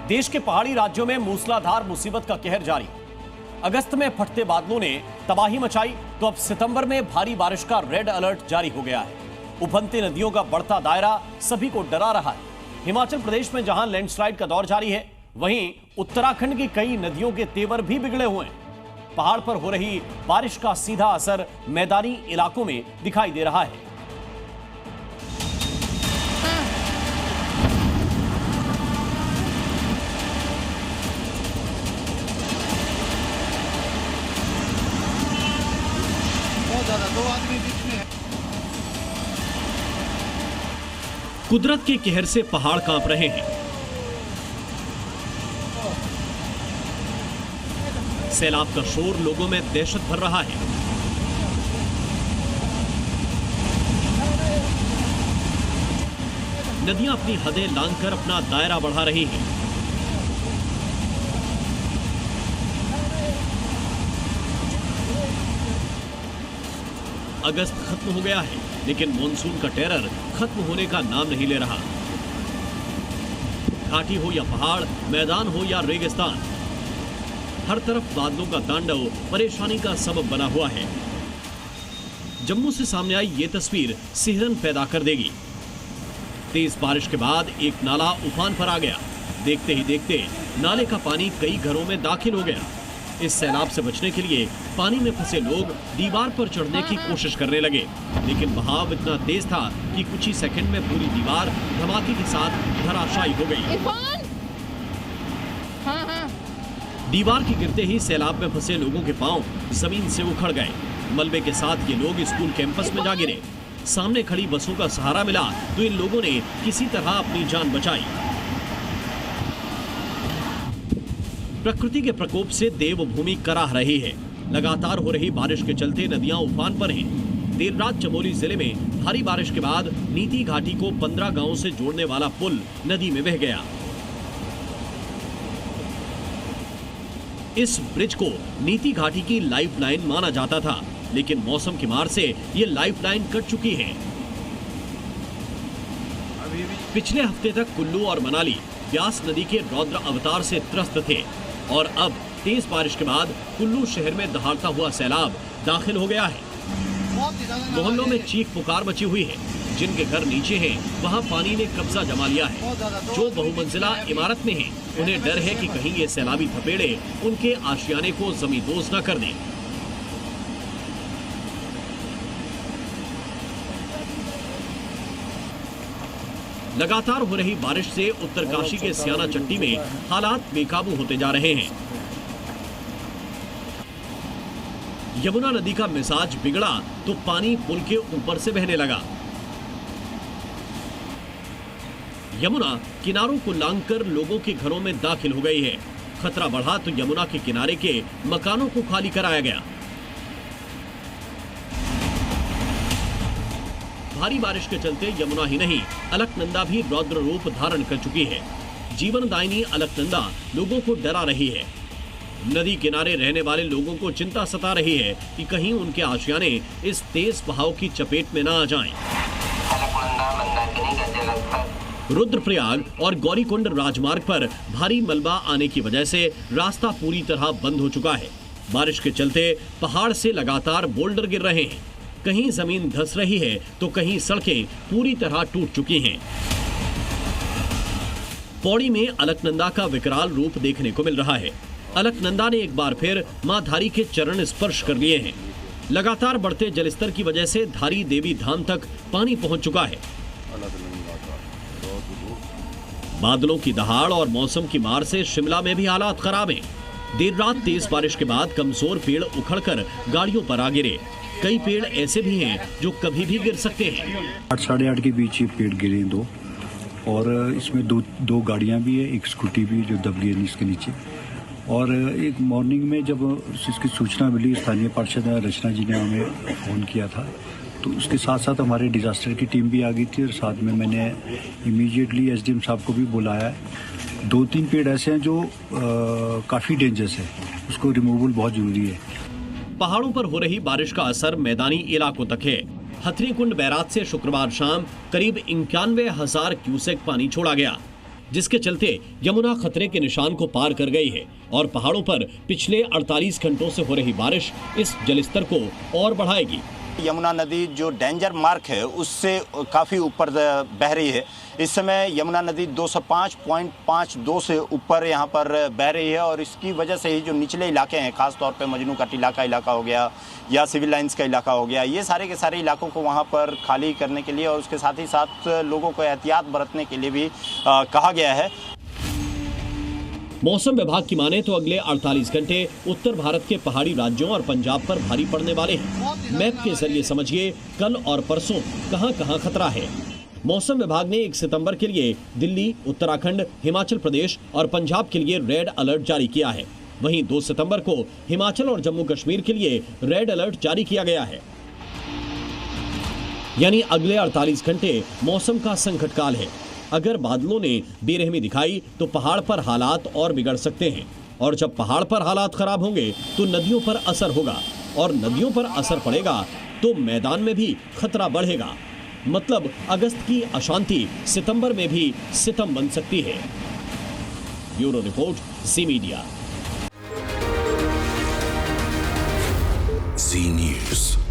देश के पहाड़ी राज्यों में मूसलाधार मुसीबत का कहर जारी। अगस्त में फटते बादलों ने तबाही मचाई तो अब सितंबर में भारी बारिश का रेड अलर्ट जारी हो गया है। उफनती नदियों का बढ़ता दायरा सभी को डरा रहा है। हिमाचल प्रदेश में जहां लैंडस्लाइड का दौर जारी है, वहीं उत्तराखंड की कई नदियों के तेवर भी बिगड़े हुए हैं। पहाड़ पर हो रही बारिश का सीधा असर मैदानी इलाकों में दिखाई दे रहा है। दो आदमी बीच में है। कुदरत के कहर से पहाड़ कांप रहे हैं। सैलाब का शोर लोगों में दहशत भर रहा है। नदियां अपनी हदें लांघकर अपना दायरा बढ़ा रही हैं। अगस्त खत्म हो गया है, लेकिन मॉनसून का टेरर खत्म होने का नाम नहीं ले रहा। घाटी हो या पहाड़, मैदान हो या रेगिस्तान, हर तरफ बादलों का तांडव परेशानी का सबब बना हुआ है। जम्मू से सामने आई ये तस्वीर सिहरन पैदा कर देगी। तेज बारिश के बाद एक नाला उफान पर आ गया। देखते ही देखते नाले का पानी कई घरों में दाखिल हो गया। इस सैलाब से बचने के लिए पानी में फंसे लोग दीवार पर चढ़ने की कोशिश करने लगे, लेकिन बहाव इतना तेज था कि कुछ ही सेकंड में पूरी दीवार धमाके के साथ धराशायी हो गई। दीवार के गिरते ही सैलाब में फंसे लोगों के पांव जमीन से उखड़ गए। मलबे के साथ ये लोग स्कूल कैंपस में जा गिरे। सामने खड़ी बसों का सहारा मिला तो इन लोगों ने किसी तरह अपनी जान बचाई। प्रकृति के प्रकोप से देवभूमि कराह रही है। लगातार हो रही बारिश के चलते नदियां उफान पर हैं। देर रात चमोली जिले में भारी बारिश के बाद नीति घाटी को 15 गांवों से जोड़ने वाला पुल नदी में बह गया। इस ब्रिज को नीति घाटी की लाइफलाइन माना जाता था, लेकिन मौसम की मार से ये लाइफलाइन कट चुकी है। पिछले हफ्ते तक कुल्लू और मनाली ब्यास नदी के रौद्र अवतार से त्रस्त थे और अब तेज बारिश के बाद कुल्लू शहर में दहाड़ता हुआ सैलाब दाखिल हो गया है। मोहल्लों में चीख पुकार मची हुई है। जिनके घर नीचे हैं, वहां पानी ने कब्जा जमा लिया है। जो बहुमंजिला इमारत में हैं, उन्हें डर है कि कहीं ये सैलाबी थपेड़े उनके आशियाने को जमींदोज न कर दें। लगातार हो रही बारिश से उत्तरकाशी के सियाना चट्टी में हालात बेकाबू होते जा रहे हैं। यमुना नदी का मिजाज बिगड़ा तो पानी पुल के ऊपर से बहने लगा। यमुना किनारों को लांघकर लोगों के घरों में दाखिल हो गई है। खतरा बढ़ा तो यमुना के किनारे के मकानों को खाली कराया गया। भारी बारिश के चलते यमुना ही नहीं, अलकनंदा भी रौद्र रूप धारण कर चुकी है। जीवनदायिनी अलकनंदा लोगों को डरा रही है। नदी किनारे रहने वाले लोगों को चिंता सता रही है कि कहीं उनके आशियाने इस तेज बहाव की चपेट में न आ जाएं। रुद्रप्रयाग और गौरीकुंड राजमार्ग पर भारी मलबा आने की वजह से रास्ता पूरी तरह बंद हो चुका है। बारिश के चलते पहाड़ से लगातार बोल्डर गिर रहे हैं। कहीं जमीन धंस रही है तो कहीं सड़कें पूरी तरह टूट चुकी हैं। पौड़ी में अलकनंदा का विकराल रूप देखने को मिल रहा है। अलकनंदा ने एक बार फिर मां धारी के चरण स्पर्श कर लिए हैं। लगातार बढ़ते जलस्तर की वजह से धारी देवी धाम तक पानी पहुंच चुका है। बादलों की दहाड़ और मौसम की मार से शिमला में भी हालात खराब हैं। देर रात तेज बारिश के बाद कमजोर पेड़ उखड़कर गाड़ियों पर आ गिरे। कई पेड़ ऐसे भी हैं जो कभी भी गिर सकते हैं। 8 साढ़े 8 के बीच ये पेड़ गिरे दो, और इसमें दो गाड़ियां भी है, एक स्कूटी भी जो दब गई इसके नीचे। और एक मॉर्निंग में जब इसकी सूचना मिली, स्थानीय पार्षद रचना जी ने हमें फ़ोन किया था, तो उसके साथ साथ हमारे डिजास्टर की टीम भी आ गई थी और साथ में मैंने इमीडिएटली एसडीएम साहब को भी बुलाया है। 2-3 पेड़ ऐसे हैं जो काफ़ी डेंजरस है, उसको रिमूवल बहुत ज़रूरी है। पहाड़ों पर हो रही बारिश का असर मैदानी इलाकों तक है। हथनीकुंड बैराज से शुक्रवार शाम करीब 91,000 क्यूसेक पानी छोड़ा गया। जिसके चलते यमुना खतरे के निशान को पार कर गई है और पहाड़ों पर पिछले 48 घंटों से हो रही बारिश इस जलस्तर को और बढ़ाएगी। यमुना नदी जो डेंजर मार्क है उससे काफ़ी ऊपर बह रही है। इस समय यमुना नदी 205.52 से ऊपर यहाँ पर बह रही है और इसकी वजह से ही जो निचले इलाके हैं, खास तौर पे मजनू का टीला का इलाका हो गया या सिविल लाइंस का इलाका हो गया, ये सारे के सारे इलाकों को वहाँ पर खाली करने के लिए और उसके साथ ही साथ लोगों को एहतियात बरतने के लिए भी कहा गया है। मौसम विभाग की माने तो अगले 48 घंटे उत्तर भारत के पहाड़ी राज्यों और पंजाब पर भारी पड़ने वाले हैं। मैप के जरिए समझिए कल और परसों कहां-कहां खतरा है। मौसम विभाग ने 1 सितंबर के लिए दिल्ली, उत्तराखंड, हिमाचल प्रदेश और पंजाब के लिए रेड अलर्ट जारी किया है। वहीं 2 सितंबर को हिमाचल और जम्मू कश्मीर के लिए रेड अलर्ट जारी किया गया है। यानी अगले 48 घंटे मौसम का संकट काल है। अगर बादलों ने बेरहमी दिखाई तो पहाड़ पर हालात और बिगड़ सकते हैं और जब पहाड़ पर हालात खराब होंगे तो नदियों पर असर होगा और नदियों पर असर पड़ेगा तो मैदान में भी खतरा बढ़ेगा। मतलब अगस्त की अशांति सितंबर में भी सितम बन सकती है। ब्यूरो रिपोर्ट, ज़ी मीडिया। ज़ी न्यूज़।